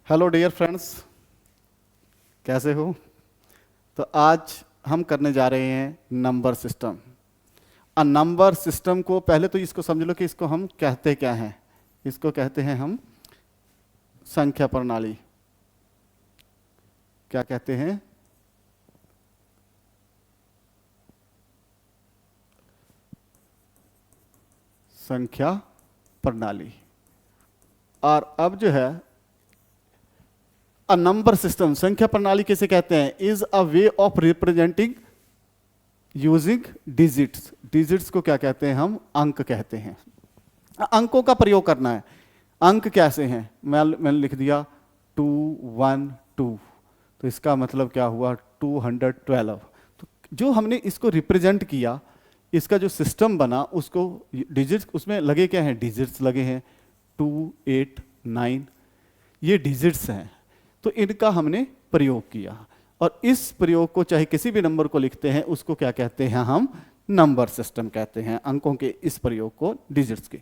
Hello dear friends, कैसे हो? तो आज हम करने जा रहे हैं नंबर सिस्टम। नंबर सिस्टम को पहले तो इसको समझ लो कि इसको हम कहते क्या हैं। इसको कहते हैं हम संख्या प्रणाली। क्या कहते हैं? संख्या प्रणाली। और अब जो है नंबर सिस्टम, संख्या प्रणाली किसे कहते हैं? Is a way of representing using digits. Digits को क्या कहते हैं? हम अंक कहते हैं। अंकों का प्रयोग करना है। अंक कैसे हैं? मैंने लिख दिया 212, तो इसका मतलब क्या हुआ? 212। तो जो हमने इसको रिप्रेजेंट किया, इसका जो सिस्टम बना, उसको डिजिट्स उसमें लगे क्या हैं? डिजिट्स लगे हैं 2, 8, 9, ये डिजिट्स हैं। तो इनका हमने प्रयोग किया, और इस प्रयोग को चाहे किसी भी नंबर को लिखते हैं उसको क्या कहते हैं? हम नंबर सिस्टम कहते हैं, अंकों के इस प्रयोग को, डिजिट्स के।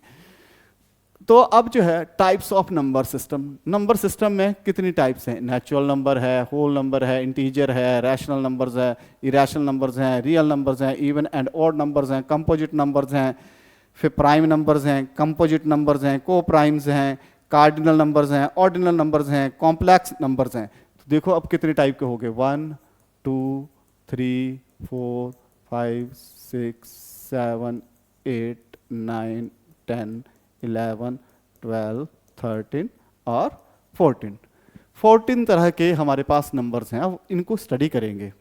तो अब जो है types of number system. Number system में कितनी टाइप्स हैं? नेचुरल नंबर है, होल नंबर है, इंटीजर है, रैशनल नंबर्स है, इरेशनल नंबर्स हैं, रियल नंबर्स हैं, इवन एंड ऑड नंबर्स हैं, कंपोजिट नंबर्स हैं, फिर प्राइम नंबर्स हैं, कंपोजिट नंबर्स हैं, को प्राइम्स हैं, कार्डिनल नंबर्स हैं, ऑर्डिनल नंबर्स हैं, कॉम्प्लेक्स नंबर्स हैं। तो देखो अब कितने टाइप के हो गए? 1, 2, 3, 4, 5, 6, 7, 8, 9, 10, 11, 12, 13 और 14। 14 तरह के हमारे पास नंबर्स हैं। अब इनको स्टडी करेंगे।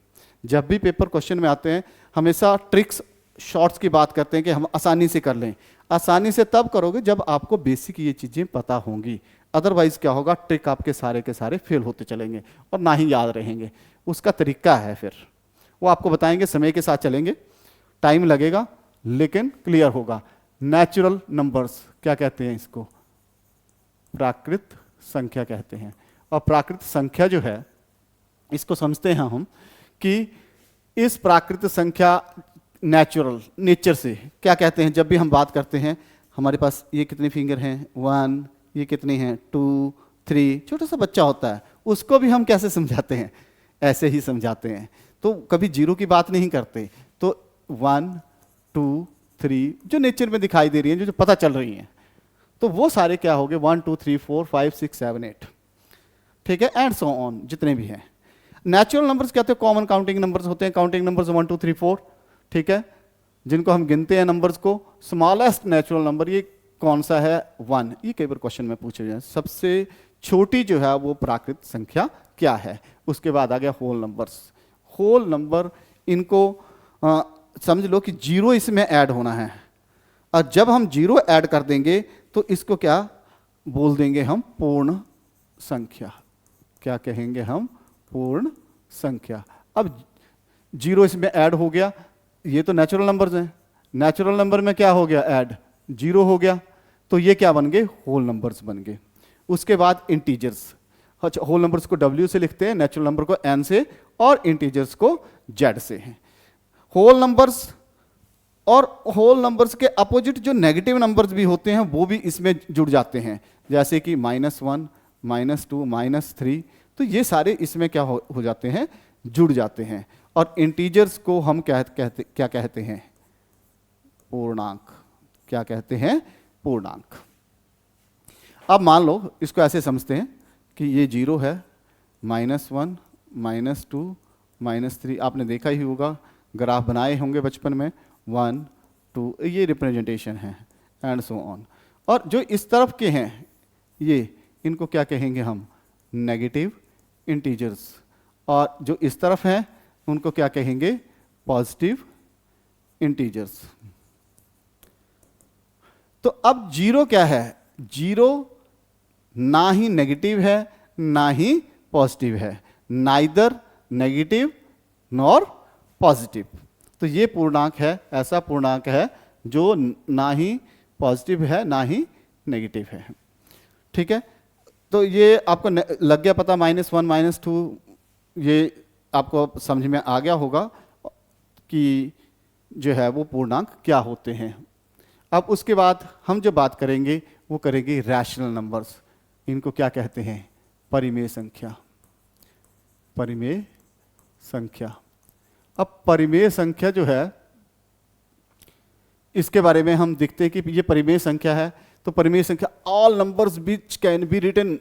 जब भी पेपर क्वेश्चन में आते हैं, हमेशा ट्रिक्स, शॉर्ट्स की बात करते हैं कि हम आसानी से कर लें। आसानी से तब करोगे जब आपको बेसिक ये चीज़ें पता होंगी। अदरवाइज क्या होगा? ट्रिक आपके सारे के सारे फेल होते चलेंगे और ना ही याद रहेंगे। उसका तरीका है, फिर वो आपको बताएंगे। समय के साथ चलेंगे, टाइम लगेगा, लेकिन क्लियर होगा। नेचुरल नंबर्स क्या कहते हैं? इसको प्राकृत संख्या कहते हैं। और प्राकृत संख्या जो है, इसको समझते हैं हम कि इस प्राकृत संख्या, नेचुरल, नेचर से क्या कहते हैं? जब भी हम बात करते हैं, हमारे पास ये कितने फिंगर हैं? 1, ये कितने हैं? 2, 3। छोटा सा बच्चा होता है, उसको भी हम कैसे समझाते हैं? ऐसे ही समझाते हैं। तो कभी जीरो की बात नहीं करते। तो 1, 2, 3 जो नेचर में दिखाई दे रही है, जो पता चल रही हैं, तो वो सारे क्या हो गए? 1, 2, 3, 4, 5, 6, 7, 8। ठीक है, एंड सो ऑन, जितने भी हैं। नेचुरल नंबर्स कहते हैं, कॉमन काउंटिंग नंबर्स होते हैं। Counting numbers 1, 2, 3, 4। ठीक है, जिनको हम गिनते हैं नंबर्स को। स्मॉलेस्ट नेचुरल नंबर ये कौन सा है? 1। ये कई बार क्वेश्चन में पूछे जाए, सबसे छोटी जो है वो प्राकृत संख्या क्या है? उसके बाद आ गया होल नंबर्स। होल नंबर, इनको समझ लो कि जीरो इसमें ऐड होना है, और जब हम जीरो ऐड कर देंगे तो इसको क्या बोल देंगे? हम पूर्ण संख्या। क्या कहेंगे हम? पूर्ण संख्या। अब जीरो इसमें ऐड हो गया, ये तो नेचुरल नंबर्स हैं। नेचुरल नंबर में क्या हो गया? ऐड, जीरो हो गया, तो ये क्या बन गए? होल नंबर्स बन गए। उसके बाद इंटीजर्स। अच्छा, होल नंबर्स को W से लिखते हैं, नेचुरल नंबर को N से, और इंटीजर्स को Z से हैं। होल नंबर्स और होल नंबर्स के अपोजिट जो नेगेटिव नंबर्स भी होते हैं, वो भी इसमें जुड़ जाते हैं, जैसे कि -1, -2, -3। तो ये सारे इसमें क्या हो जाते हैं? जुड़ जाते हैं। और इंटीजर्स को हम क्या कहते हैं? पूर्णांक। क्या कहते हैं? पूर्णांक। अब मान लो इसको ऐसे समझते हैं कि ये 0 है, -1, -2, -3। आपने देखा ही होगा, ग्राफ बनाए होंगे बचपन में। 1, 2, ये रिप्रेजेंटेशन है, एंड सो ऑन। और जो इस तरफ के हैं, ये इनको क्या कहेंगे हम? Negative integers. और जो इस तरफ हैं, उनको क्या कहेंगे? Positive integers. तो अब जीरो क्या है? जीरो ना ही नेगेटिव है, ना ही पॉजिटिव है। Neither negative nor positive. तो ये पूर्णांक है, ऐसा पूर्णांक है जो ना ही पॉजिटिव है, ना ही नेगेटिव है। ठीक है, तो ये आपको लग गया पता। -1, -2, ये आपको समझ में आ गया होगा कि जो है वो पूर्णांक क्या होते हैं। अब उसके बाद हम जो बात करेंगे वो करेंगे रैशनल नंबर्स। इनको क्या कहते हैं? परिमेय संख्या। परिमेय संख्या। अब परिमेय संख्या जो है, इसके बारे में हम देखते हैं कि ये परिमेय संख्या है। तो परिमेय संख्या all numbers which can be written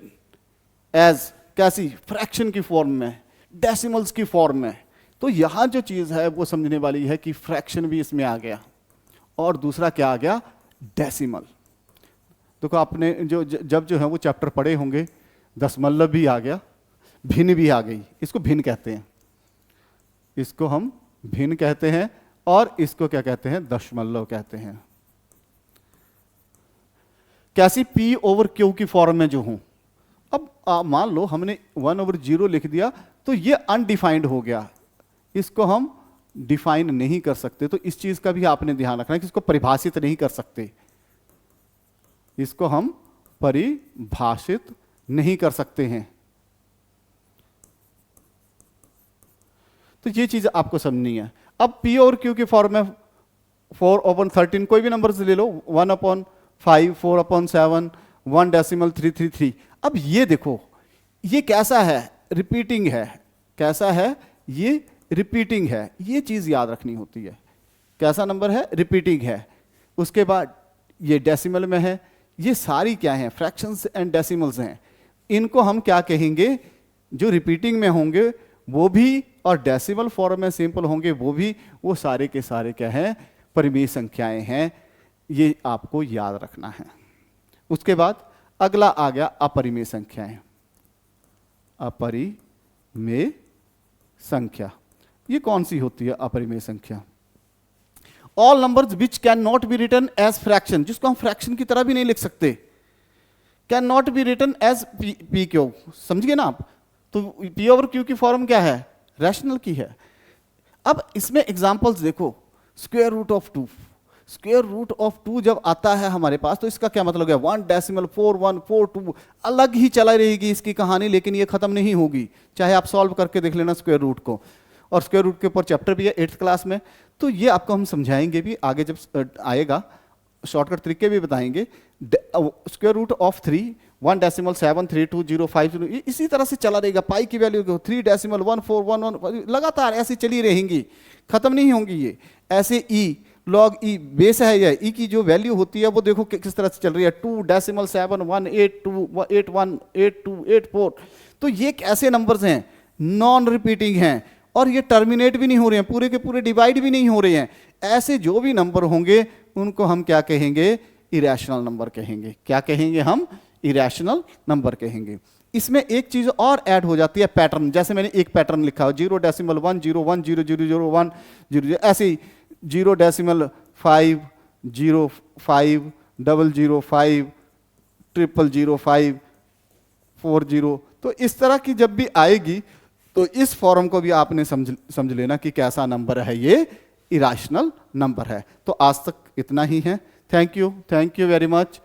as, कैसी, फ्रैक्शन की फॉर्म में, डेसिमल्स की फॉर्म में। तो यहां जो चीज है वो समझने वाली है कि फ्रैक्शन भी इसमें आ गया, और दूसरा क्या आ गया, डेसिमल। देखो आपने जब जो है वो चैप्टर पढ़े होंगे, दशमलव भी आ गया, भिन्न भी आ गई। इसको भिन्न कहते हैं, इसको हम भिन्न कहते हैं, और इसको क्या कहते हैं, दशमलव कहते हैं। कैसी, पी ओवर क्यू की फॉर्म में जो हूं। अब मान लो हमने 1/0 लिख दिया, तो ये अनडिफाइंड हो गया, इसको हम डिफाइन नहीं कर सकते। तो इस चीज का भी आपने ध्यान रखना है कि इसको परिभाषित नहीं कर सकते, इसको हम परिभाषित नहीं कर सकते हैं। तो ये चीज आपको समझनी है। अब पी और क्यू की फॉर्म में 4/13, कोई भी नंबर ले लो, 1/5, 4/7, 1.333। अब ये देखो, ये कैसा है, रिपीटिंग है। कैसा है, ये रिपीटिंग है। ये चीज याद रखनी होती है, कैसा नंबर है, रिपीटिंग है। उसके बाद ये डेसिमल में है। ये सारी क्या है, फ्रैक्शंस एंड डेसिमल्स हैं। इनको हम क्या कहेंगे, जो रिपीटिंग में होंगे वो भी, और डेसिमल फॉर्म में सिंपल होंगे वो भी, वो सारे के सारे क्या है, परिमेय संख्याएं हैं। ये आपको याद रखना है। उसके बाद अगला आ गया अपरिमेय संख्याएं। अपरिमेय संख्या, ये कौन सी होती है अपरिमेय संख्या? All numbers which can not be written as fraction, जिसको हम फ्रैक्शन की तरह भी नहीं लिख सकते, can not be written as P Q. समझिए ना आप? तो पी ओवर क्यू की फॉर्म क्या है, रैशनल की है। अब इसमें एग्जांपल्स देखो, square root of 2। Square root of 2 जब आता है हमारे पास, तो इसका क्या मतलब है, 1.4142, अलग ही चला रहेगी इसकी कहानी, लेकिन ये खत्म नहीं होगी। चाहे आप सॉल्व करके देख लेना स्क्वायर रूट को, और स्क्वायर रूट के ऊपर चैप्टर भी है 8th क्लास में। तो ये आपको हम समझाएंगे भी आगे जब आएगा, शॉर्टकट तरीके भी बताएंगे। स्क्वायर रूट ऑफ 3 1.73205, इसी तरह से चला रहेगा। पाई की वैल्यू 3.1411, लगातार ऐसी चली रहेंगी, खत्म नहीं होंगी ये। ऐसे ई, लॉग ई बेस है, यह ई की जो वैल्यू होती है वो देखो किस तरह से चल रही है, 2.71828282884। तो ये कैसे नंबर्स हैं, नॉन रिपीटिंग हैं, और ये टर्मिनेट भी नहीं हो रहे हैं, पूरे के पूरे डिवाइड भी नहीं हो रहे हैं। ऐसे जो भी नंबर होंगे उनको हम क्या कहेंगे, इरेशनल नंबर कहेंगे। क्या कहेंगे हम, इरेशनल नंबर कहेंगे। इसमें एक चीज और ऐड हो जाती है, पैटर्न। जैसे मैंने एक पैटर्न लिखा हो, 0.101000000, ऐसे ही 0.5050005000540। तो इस तरह की जब भी आएगी, तो इस फॉर्म को भी आपने समझ लेना कि कैसा नंबर है, ये इरेशनल नंबर है। तो आज तक इतना ही है। Thank you very much.